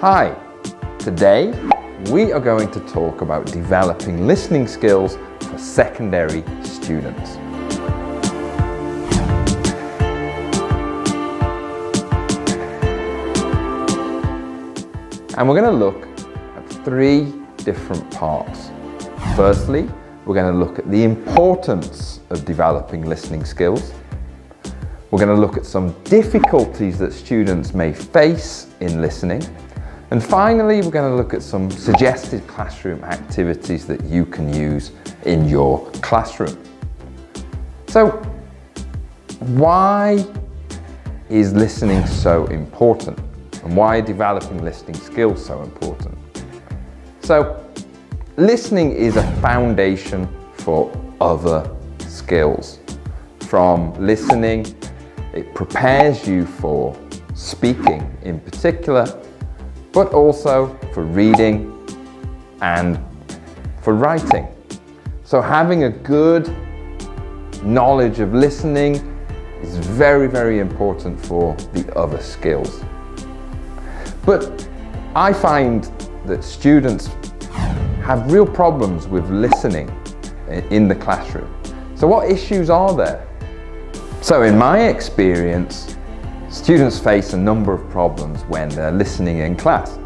Hi, today we are going to talk about developing listening skills for secondary students. And we're going to look at three different parts. Firstly, we're going to look at the importance of developing listening skills. We're going to look at some difficulties that students may face in listening. And finally, we're going to look at some suggested classroom activities that you can use in your classroom. So, why is listening so important? And why are developing listening skills so important? So, listening is a foundation for other skills. From listening, it prepares you for speaking in particular, but also for reading and for writing. So having a good knowledge of listening is very, very important for the other skills. But I find that students have real problems with listening in the classroom. So what issues are there? So in my experience, students face a number of problems when they're listening in class.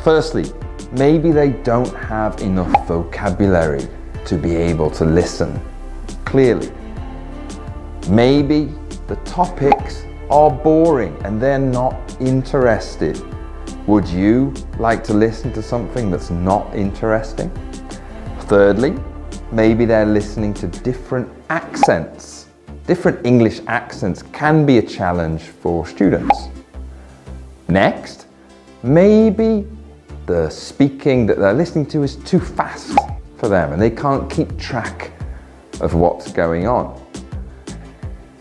Firstly, maybe they don't have enough vocabulary to be able to listen clearly. Maybe the topics are boring and they're not interested. Would you like to listen to something that's not interesting? Thirdly, maybe they're listening to different accents. Different English accents can be a challenge for students. Next, maybe the speaking that they're listening to is too fast for them and they can't keep track of what's going on.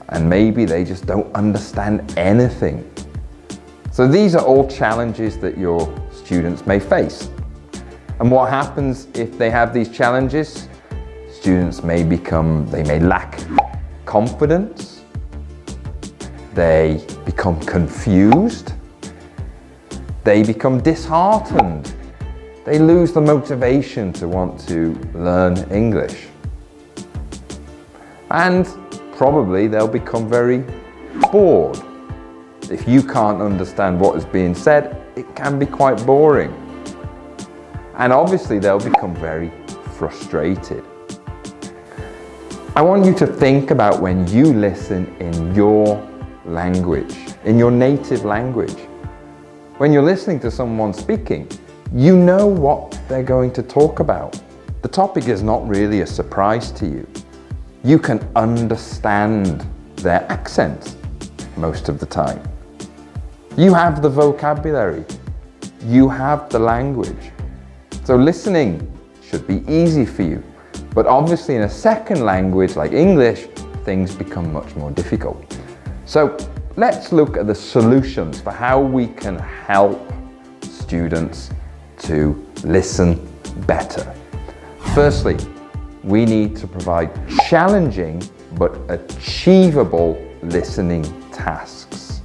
And maybe they just don't understand anything. So these are all challenges that your students may face. And what happens if they have these challenges? Students may lack confidence, they become confused, they become disheartened, they lose the motivation to want to learn English. And probably they'll become very bored. If you can't understand what is being said, it can be quite boring. And obviously they'll become very frustrated. I want you to think about when you listen in your language, in your native language. When you're listening to someone speaking, you know what they're going to talk about. The topic is not really a surprise to you. You can understand their accent most of the time. You have the vocabulary. You have the language. So listening should be easy for you. But obviously in a second language like English, things become much more difficult. So let's look at the solutions for how we can help students to listen better. Firstly, we need to provide challenging but achievable listening tasks.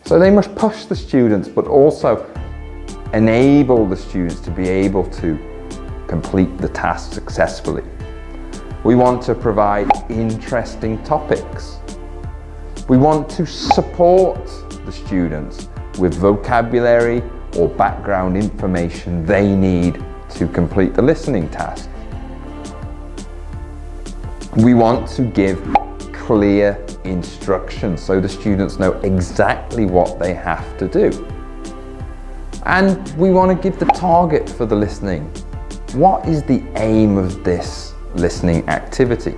So they must push the students but also enable the students to be able to complete the task successfully. We want to provide interesting topics. We want to support the students with vocabulary or background information they need to complete the listening task. We want to give clear instructions so the students know exactly what they have to do. And we want to give the target for the listening. What is the aim of this listening activity?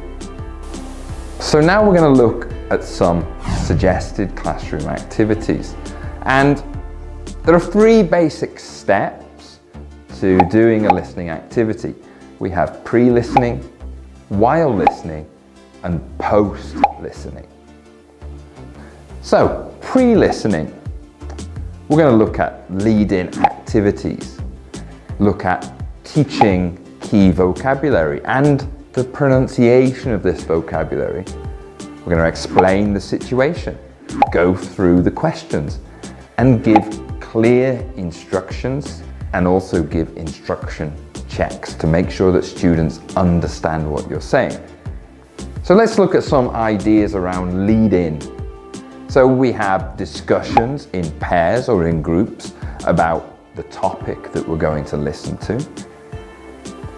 So now we're going to look at some suggested classroom activities. And there are three basic steps to doing a listening activity. We have pre-listening, while listening, and post-listening. So, pre-listening, we're going to look at lead-in activities, look at teaching key vocabulary and the pronunciation of this vocabulary. We're going to explain the situation, go through the questions, and give clear instructions and also give instruction checks to make sure that students understand what you're saying. So let's look at some ideas around lead-in. So we have discussions in pairs or in groups about the topic that we're going to listen to.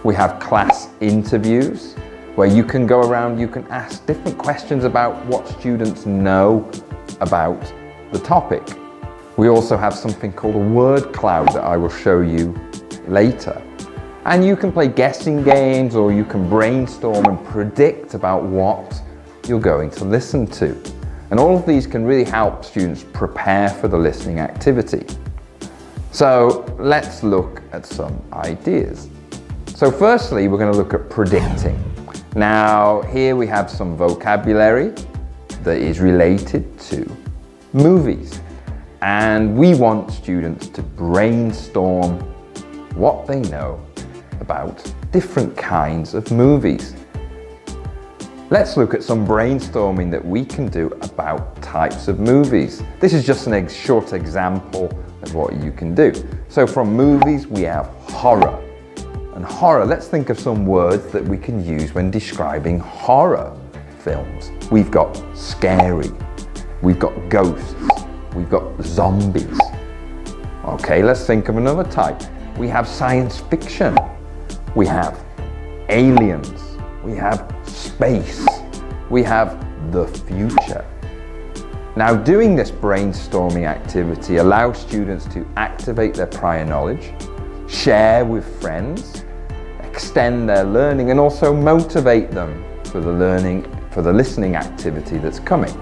We have class interviews where you can go around, you can ask different questions about what students know about the topic. We also have something called a word cloud that I will show you later. And you can play guessing games, or you can brainstorm and predict about what you're going to listen to. And all of these can really help students prepare for the listening activity. So let's look at some ideas. So firstly, we're going to look at predicting. Now, here we have some vocabulary that is related to movies. And we want students to brainstorm what they know about different kinds of movies. Let's look at some brainstorming that we can do about types of movies. This is just a short example of what you can do. So from movies, we have horror. And horror, let's think of some words that we can use when describing horror films. We've got scary, we've got ghosts, we've got zombies. Okay, let's think of another type. We have science fiction, we have aliens, we have space, we have the future. Now, doing this brainstorming activity allows students to activate their prior knowledge, share with friends, extend their learning, and also motivate them for the listening activity that's coming.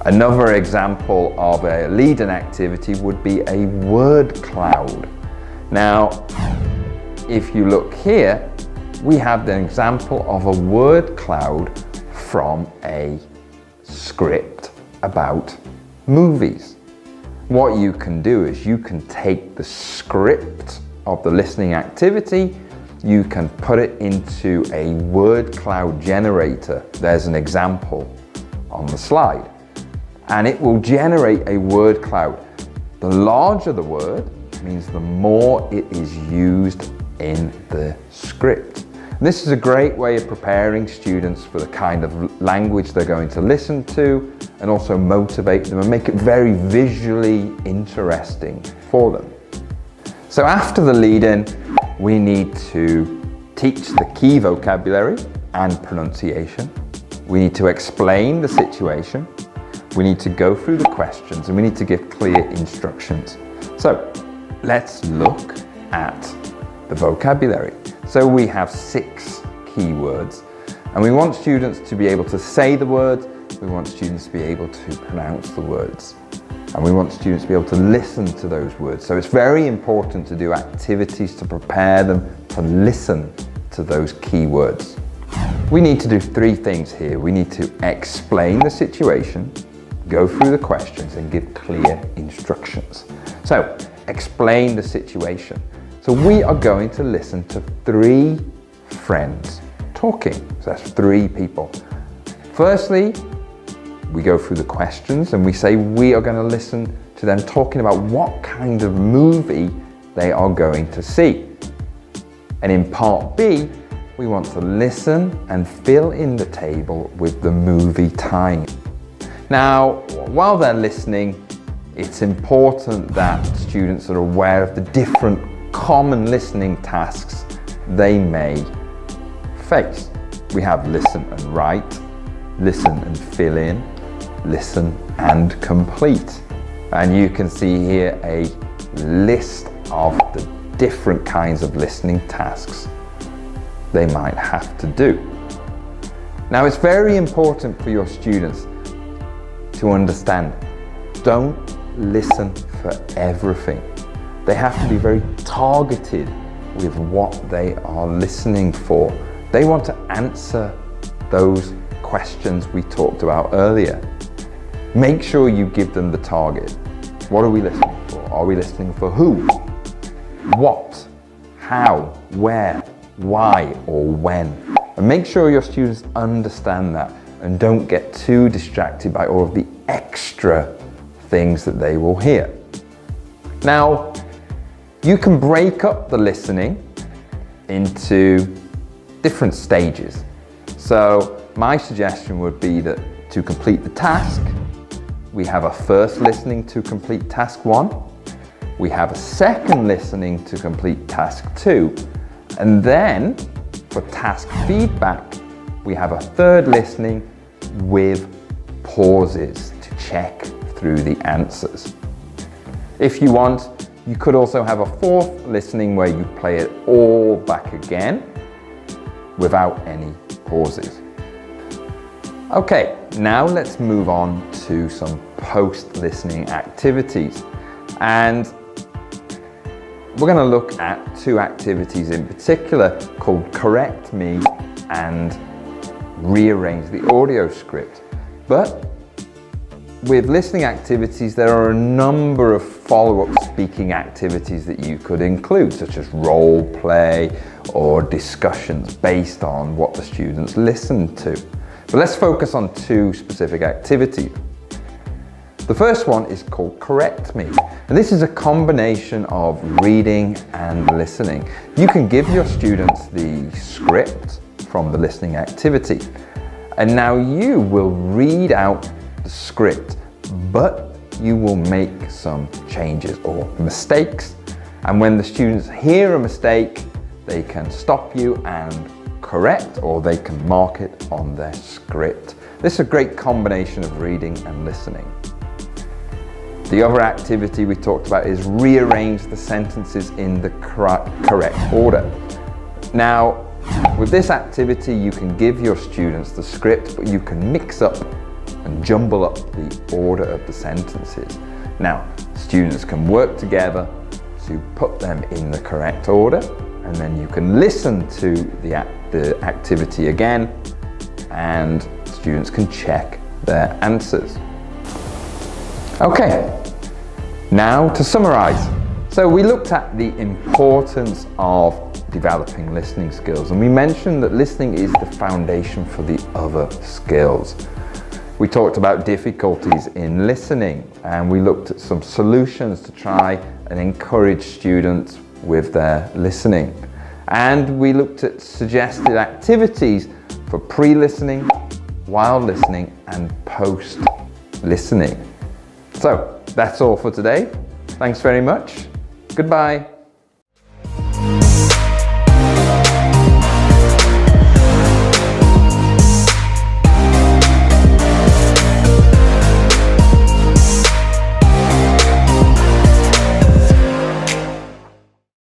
Another example of a lead-in activity would be a word cloud. Now, if you look here, we have the example of a word cloud from a script about movies. What you can do is you can take the script of the listening activity, you can put it into a word cloud generator. There's an example on the slide. And it will generate a word cloud. The larger the word means the more it is used in the script. And this is a great way of preparing students for the kind of language they're going to listen to, and also motivate them and make it very visually interesting for them. So after the lead-in, we need to teach the key vocabulary and pronunciation. We need to explain the situation. We need to go through the questions, and we need to give clear instructions. So let's look at the vocabulary. So we have 6 keywords, and we want students to be able to say the words, we want students to be able to pronounce the words, and we want students to be able to listen to those words. So it's very important to do activities to prepare them to listen to those keywords. We need to do 3 things here. We need to explain the situation, go through the questions, and give clear instructions. So, explain the situation. So we are going to listen to 3 friends talking. So that's 3 people. Firstly, we go through the questions and we say we are going to listen to them talking about what kind of movie they are going to see. And in part B, we want to listen and fill in the table with the movie time. Now, while they're listening, it's important that students are aware of the different common listening tasks they may face. We have listen and write, listen and fill in, listen and complete. And you can see here a list of the different kinds of listening tasks they might have to do. Now, it's very important for your students to understand, don't listen for everything. They have to be very targeted with what they are listening for. They want to answer those questions we talked about earlier. Make sure you give them the target. What are we listening for? Are we listening for who, what, how, where, why, or when? And make sure your students understand that and don't get too distracted by all of the extra things that they will hear. Now, you can break up the listening into different stages. So my suggestion would be that to complete the task, we have a first listening to complete task 1, we have a second listening to complete task 2, and then for task feedback, we have a third listening with pauses to check through the answers. If you want, you could also have a fourth listening where you play it all back again without any pauses. Okay, now let's move on to some post-listening activities. And we're going to look at 2 activities in particular called Correct Me and Rearrange the Audio Script. But with listening activities, there are a number of follow-up speaking activities that you could include, such as role play or discussions based on what the students listened to. But let's focus on 2 specific activities. The first one is called Correct Me, and this is a combination of reading and listening. You can give your students the script from the listening activity, and now you will read out the script, but you will make some changes or mistakes. And when the students hear a mistake, they can stop you and correct, or they can mark it on their script. This is a great combination of reading and listening. The other activity we talked about is rearrange the sentences in the correct order. Now, with this activity, you can give your students the script, but you can mix up and jumble up the order of the sentences. Now, students can work together to put them in the correct order, and then you can listen to the activity again, and students can check their answers. Okay, now to summarize. So we looked at the importance of developing listening skills, and we mentioned that listening is the foundation for the other skills. We talked about difficulties in listening, and we looked at some solutions to try and encourage students with their listening. And we looked at suggested activities for pre-listening, while listening, and post-listening. So that's all for today. Thanks very much. Goodbye.